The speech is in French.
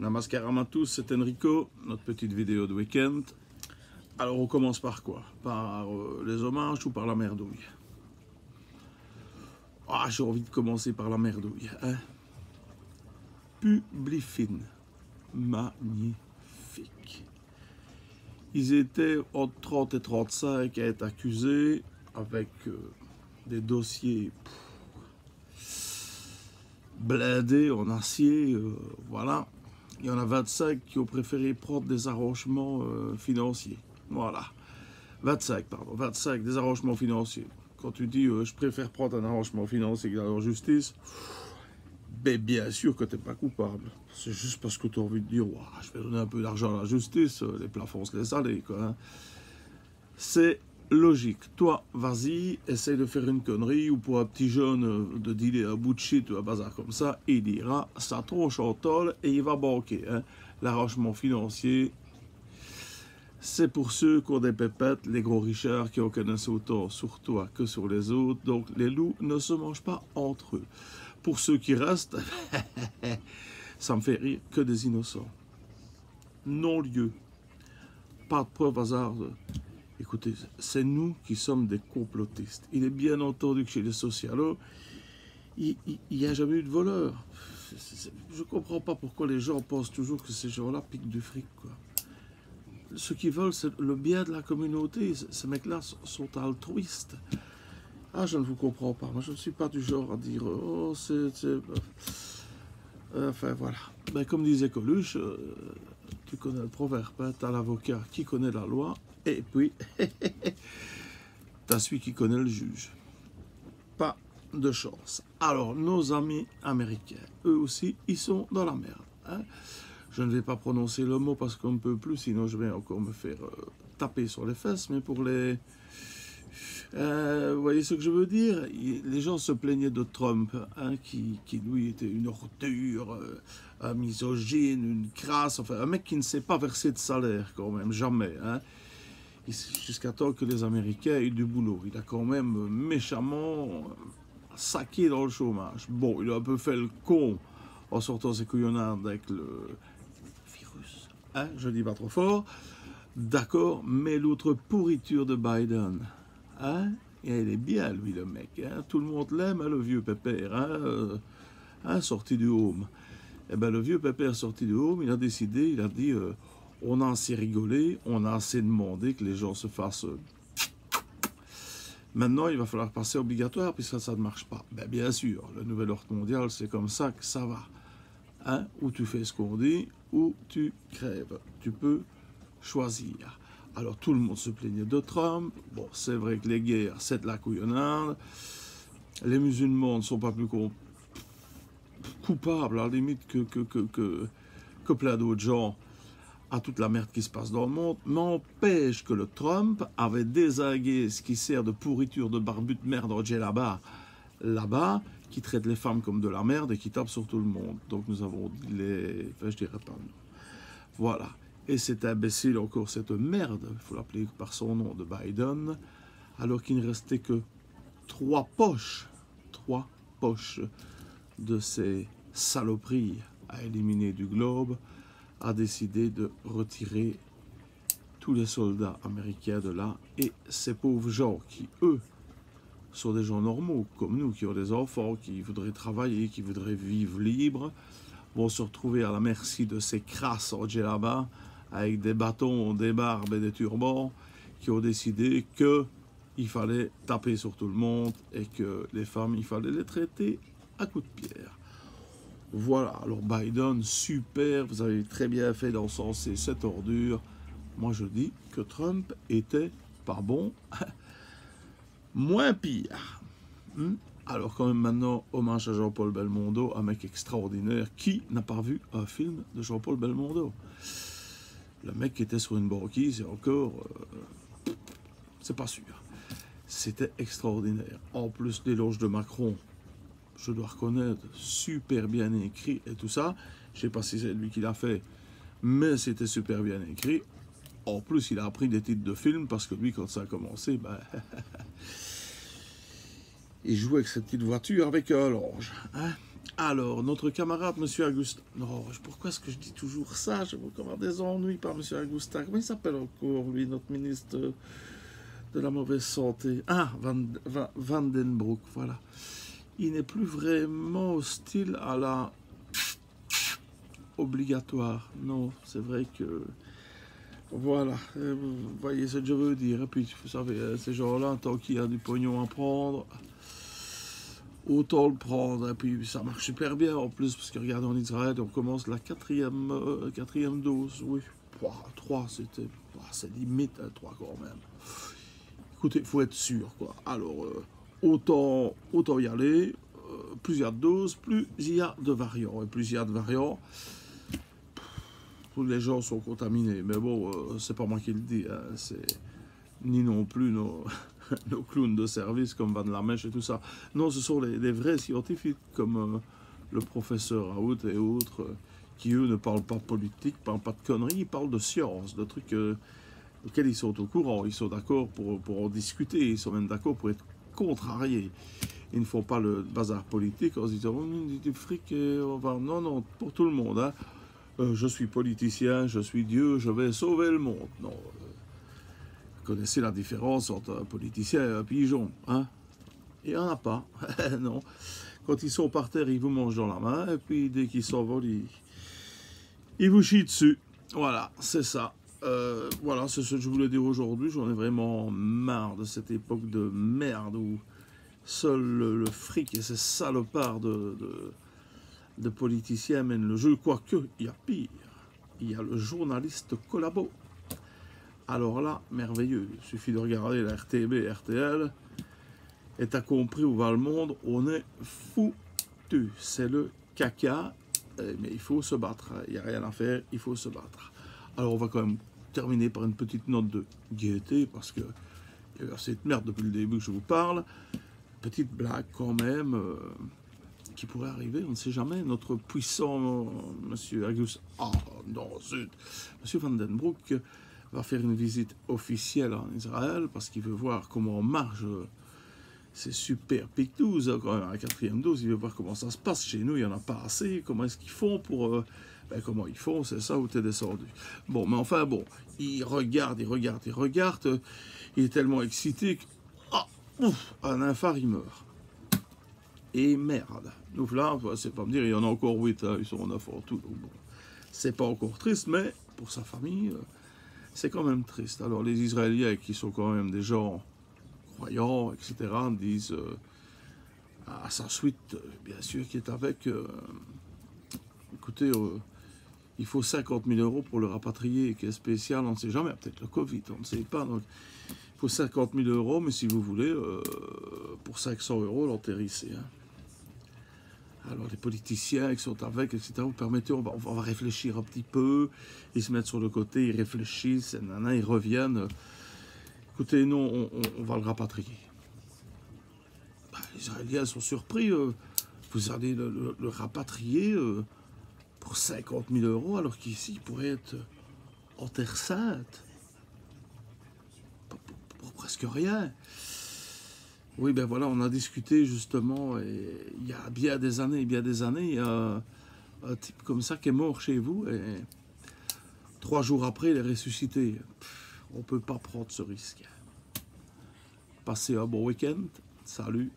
Namaskaram à tous, c'est Enrico, notre petite vidéo de week-end. Alors on commence par quoi? Par les hommages ou par la merdouille? Ah, j'ai envie de commencer par la merdouille. Hein? Publifine, magnifique. Ils étaient entre 30 et 35 à être accusés avec des dossiers blindés en acier, voilà. Il y en a 25 qui ont préféré prendre des arrangements financiers. Voilà. 25 des arrangements financiers. Quand tu dis je préfère prendre un arrangement financier que d'aller en justice, ben bien sûr que tu n'es pas coupable. C'est juste parce que tu as envie de dire je vais donner un peu d'argent à la justice, les plafonds se laissent aller, quoi. Hein. C'est logique. Toi, vas-y, essaye de faire une connerie ou pour un petit jeune de dealer un bout de shit ou un bazar comme ça, il dira ça tronche en tôle et il va banquer. Hein. L'arrangement financier, c'est pour ceux qui ont des pépettes, les gros richards qui en connaissent autant sur toi que sur les autres. Donc les loups ne se mangent pas entre eux. Pour ceux qui restent, ça me fait rire que des innocents. Non-lieu. Pas de preuve hasard. Écoutez, c'est nous qui sommes des complotistes. Il est bien entendu que chez les socialos, il n'y a jamais eu de voleur. Je ne comprends pas pourquoi les gens pensent toujours que ces gens-là piquent du fric, quoi. Ceux qui veulent, c'est le bien de la communauté. Ces mecs-là sont altruistes. Ah, je ne vous comprends pas. Moi, je ne suis pas du genre à dire oh, enfin, voilà. Ben, comme disait Coluche, tu connais le proverbe, hein, tu as l'avocat qui connaît la loi, et puis, tu as celui qui connaît le juge. Pas de chance. Alors, nos amis américains, eux aussi, ils sont dans la merde. Hein. Je ne vais pas prononcer le mot parce qu'on ne peut plus, sinon je vais encore me faire taper sur les fesses, mais pour les... vous voyez ce que je veux dire? Les gens se plaignaient de Trump, hein, qui lui était une ordure, un misogyne, une crasse, enfin un mec qui ne sait pas verser de salaire quand même, jamais. Hein. Jusqu'à temps que les Américains aient du boulot. Il a quand même méchamment saqué dans le chômage. Bon, il a un peu fait le con en sortant ses couillonnades avec le virus. Hein, je dis pas trop fort. D'accord, mais l'autre pourriture de Biden... Hein? Et il est bien, lui, le mec. Hein? Tout le monde l'aime, hein, le vieux pépère, hein, sorti du home. Eh bien, le vieux pépère sorti du home, il a décidé, il a dit, on a assez rigolé, on a assez demandé que les gens se fassent... Maintenant, il va falloir passer obligatoire, puisque ça ne marche pas. Ben, bien sûr, le nouvel ordre mondial, c'est comme ça que ça va. Hein? Ou tu fais ce qu'on dit, ou tu crèves. Tu peux choisir. Alors tout le monde se plaignait de Trump. Bon, c'est vrai que les guerres, c'est de la couillonnade. Les musulmans ne sont pas plus coupables, à la limite, que plein d'autres gens à toute la merde qui se passe dans le monde. M'empêche que le Trump avait désingué ce qui sert de pourriture de barbu de merde en là-bas, qui traite les femmes comme de la merde et qui tape sur tout le monde. Donc nous avons dit les... Enfin, je dirais pas non. Voilà. Et cet imbécile, encore cette merde, il faut l'appeler par son nom, de Biden, alors qu'il ne restait que trois poches de ces saloperies à éliminer du globe, a décidé de retirer tous les soldats américains de là, et ces pauvres gens qui, eux, sont des gens normaux, comme nous, qui ont des enfants, qui voudraient travailler, qui voudraient vivre libres, vont se retrouver à la merci de ces crasses en djellaba, avec des bâtons, des barbes et des turbans, qui ont décidé qu'il fallait taper sur tout le monde et que les femmes, il fallait les traiter à coups de pierre. Voilà, alors Biden, super, vous avez très bien fait d'encenser cette ordure. Moi je dis que Trump était pas bon, moins pire. Alors quand même maintenant, hommage à Jean-Paul Belmondo, un mec extraordinaire. Qui n'a pas vu un film de Jean-Paul Belmondo? Le mec qui était sur une banquise, et encore, c'est pas sûr. C'était extraordinaire. En plus, l'éloge de Macron, je dois reconnaître, super bien écrit et tout ça. Je sais pas si c'est lui qui l'a fait, mais c'était super bien écrit. En plus, il a appris des titres de films, parce que lui, quand ça a commencé, ben... il jouait avec cette petite voiture avec un linge. Hein? Alors, notre camarade, M. Augustin... Non, pourquoi est-ce que je dis toujours ça? Je vais avoir des ennuis par M. Augustin. Comment il s'appelle encore, lui, notre ministre de la mauvaise santé? Ah, Van den Broek, voilà. Il n'est plus vraiment hostile à la obligatoire. Non, c'est vrai que... Voilà, vous voyez ce que je veux dire. Et puis, vous savez, ces gens-là, tant qu'il y a du pognon à prendre... autant le prendre, et puis ça marche super bien en plus, parce que regardez en Israël, on commence la quatrième dose, oui, 3 c'était, c'est limite, 3 quand même. Écoutez, il faut être sûr, quoi. Alors, autant y aller, plus il y a de doses, plus il y a de variants, et plus il y a de variants, tous les gens sont contaminés, mais bon, c'est pas moi qui le dis, hein, c'est ni non plus nos... nos clowns de service comme Van Lamèche et tout ça. Non, ce sont les vrais scientifiques comme le professeur Raoult et autres qui, eux, ne parlent pas politique, ne parlent pas de conneries, ils parlent de science, de trucs auxquels ils sont au courant. Ils sont d'accord pour en discuter, ils sont même d'accord pour être contrariés. Ils ne font pas le bazar politique en se disant oh, du fric, on va... Non, pour tout le monde. Hein. Je suis politicien, je suis Dieu, je vais sauver le monde. Non. Vous connaissez la différence entre un politicien et un pigeon, hein? Il n'y en a pas, non. Quand ils sont par terre, ils vous mangent dans la main, et puis dès qu'ils s'envolent, ils vous chient dessus. Voilà, c'est ça. Voilà, c'est ce que je voulais dire aujourd'hui. J'en ai vraiment marre de cette époque de merde où seul le fric et ces salopards de politiciens mènent le jeu. Quoique, il y a pire. Il y a le journaliste collabo. Alors là, merveilleux, il suffit de regarder la RTB, RTL, et t'as compris où va le monde, on est foutu. C'est le caca, mais il faut se battre, il n'y a rien à faire, il faut se battre. Alors on va quand même terminer par une petite note de gaieté, parce qu'il y a eu assez de merde depuis le début que je vous parle. Petite blague quand même, qui pourrait arriver, on ne sait jamais. Notre puissant monsieur Agus, non, zut, monsieur Van den Broek, va faire une visite officielle en Israël parce qu'il veut voir comment marche ces super pic-12, quand même, à la 4e dose, il veut voir comment ça se passe. Chez nous, il n'y en a pas assez. Comment est-ce qu'ils font pour... comment ils font, c'est ça où t'es descendu. Bon, mais enfin, bon, il regarde, il est tellement excité que... un infart, il meurt. Et merde. Donc là, c'est pas me dire, il y en a encore 8, hein, ils sont 9 en tout. Donc bon, c'est pas encore triste, mais pour sa famille... c'est quand même triste. Alors les Israéliens, qui sont quand même des gens croyants, etc., disent à sa suite, bien sûr, qui est avec, écoutez, il faut 50 000 € pour le rapatrier, qui est spécial, on ne sait jamais, peut-être le Covid, on ne sait pas, donc il faut 50 000 €, mais si vous voulez, pour 500 €, l'enterrisser. Hein. Alors les politiciens qui sont avec, etc., vous permettez, on va réfléchir un petit peu, ils se mettent sur le côté, ils réfléchissent, ils reviennent. Écoutez, non, on va le rapatrier. Les Israéliens sont surpris, vous allez le rapatrier pour 50 000 € alors qu'ici il pourrait être en Terre Sainte. Pour presque rien. Oui, ben voilà, on a discuté justement, et il y a bien des années, il y a un type comme ça qui est mort chez vous, et 3 jours après, il est ressuscité. On ne peut pas prendre ce risque. Passez un bon week-end. Salut.